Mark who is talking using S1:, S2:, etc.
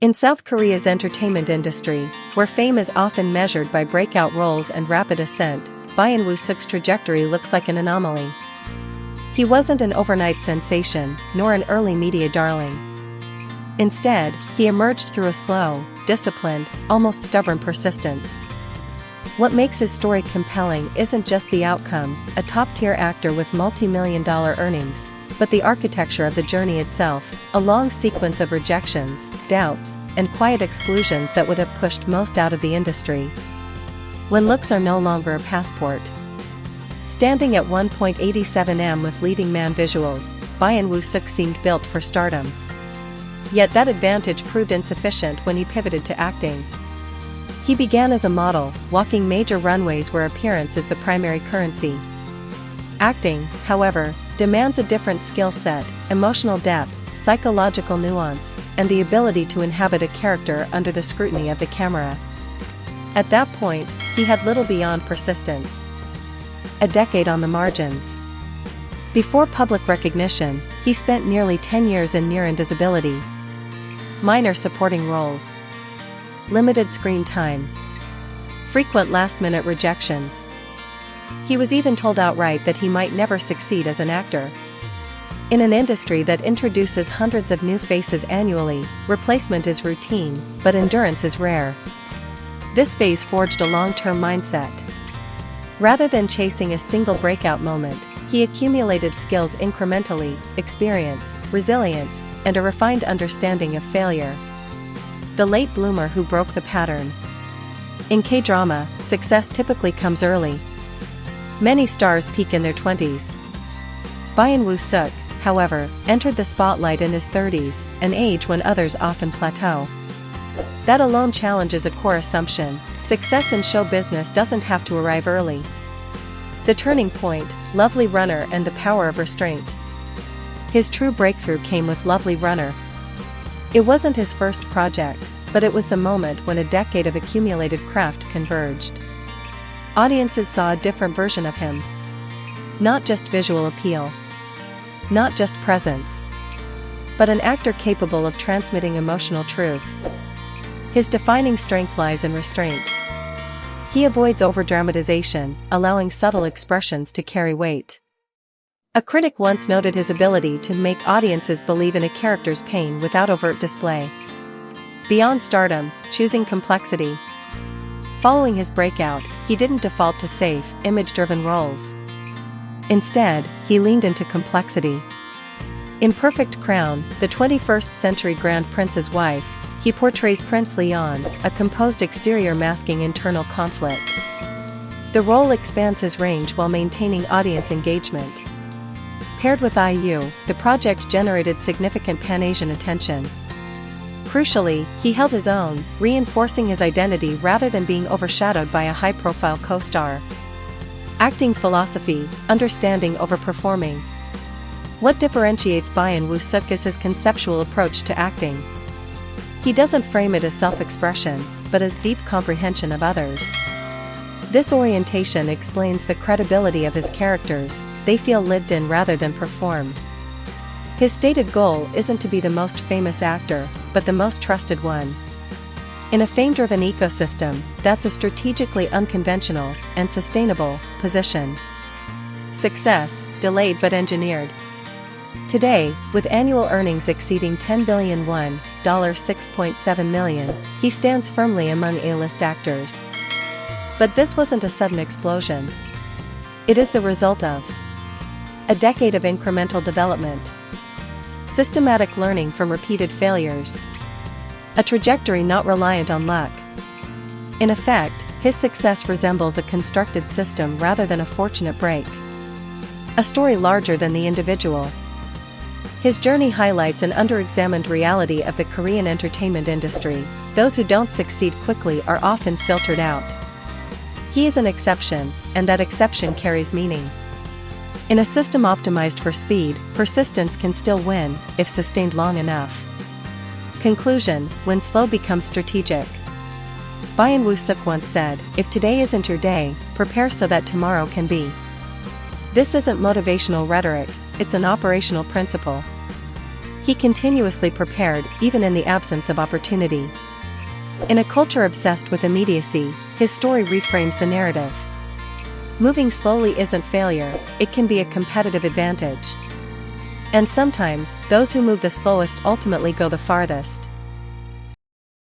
S1: In South Korea's entertainment industry, where fame is often measured by breakout roles and rapid ascent, Byeon Woo Seok's trajectory looks like an anomaly. He wasn't an overnight sensation, nor an early media darling. Instead, he emerged through a slow, disciplined, almost stubborn persistence. What makes his story compelling isn't just the outcome, a top-tier actor with multi-million-dollar earnings, but the architecture of the journey itself, a long sequence of rejections, doubts, and quiet exclusions that would have pushed most out of the industry. When looks are no longer a passport. Standing at 1.87 m with leading man visuals, Byeon Woo Seok seemed built for stardom. Yet that advantage proved insufficient when he pivoted to acting. He began as a model, walking major runways where appearance is the primary currency. Acting, however, demands a different skill set, emotional depth, psychological nuance, and the ability to inhabit a character under the scrutiny of the camera. At that point, he had little beyond persistence. A decade on the margins. Before public recognition, he spent nearly 10 years in near invisibility. Minor supporting roles. Limited screen time. Frequent last-minute rejections. He was even told outright that he might never succeed as an actor. In an industry that introduces hundreds of new faces annually, replacement is routine, but endurance is rare. This phase forged a long-term mindset. Rather than chasing a single breakout moment, he accumulated skills incrementally, experience, resilience, and a refined understanding of failure. The late bloomer who broke the pattern. In K-drama, success typically comes early. Many stars peak in their 20s. Byeon Woo Seok, however, entered the spotlight in his 30s, an age when others often plateau. That alone challenges a core assumption: success in show business doesn't have to arrive early. The turning point, Lovely Runner and the Power of Restraint. His true breakthrough came with Lovely Runner. It wasn't his first project, but it was the moment when a decade of accumulated craft converged. Audiences saw a different version of him. Not just visual appeal. Not just presence. But an actor capable of transmitting emotional truth. His defining strength lies in restraint. He avoids overdramatization, allowing subtle expressions to carry weight. A critic once noted his ability to make audiences believe in a character's pain without overt display. Beyond stardom, choosing complexity. Following his breakout, he didn't default to safe, image-driven roles. Instead, he leaned into complexity. In Perfect Crown, the 21st century Grand Prince's wife, he portrays Prince Leon, a composed exterior masking internal conflict. The role expands his range while maintaining audience engagement. Paired with IU, the project generated significant Pan-Asian attention. Crucially, he held his own, reinforcing his identity rather than being overshadowed by a high-profile co-star. Acting philosophy, understanding over performing. What differentiates Byeon Woo Seok is his conceptual approach to acting. He doesn't frame it as self-expression, but as deep comprehension of others. This orientation explains the credibility of his characters; they feel lived in rather than performed. His stated goal isn't to be the most famous actor, but the most trusted one. In a fame-driven ecosystem, that's a strategically unconventional and sustainable position. Success, delayed but engineered. Today, with annual earnings exceeding 10 billion won, $6.7 million, he stands firmly among A-list actors. But this wasn't a sudden explosion. It is the result of a decade of incremental development. Systematic learning from repeated failures. A trajectory not reliant on luck. In effect, his success resembles a constructed system rather than a fortunate break. A story larger than the individual. His journey highlights an underexamined reality of the Korean entertainment industry: those who don't succeed quickly are often filtered out. He is an exception, and that exception carries meaning. In a system optimized for speed, persistence can still win, if sustained long enough. Conclusion: when slow becomes strategic. Byeon Woo Seok once said, "If today isn't your day, prepare so that tomorrow can be." This isn't motivational rhetoric, it's an operational principle. He continuously prepared even in the absence of opportunity. In a culture obsessed with immediacy, his story reframes the narrative. Moving slowly isn't failure, it can be a competitive advantage. And sometimes, those who move the slowest ultimately go the farthest.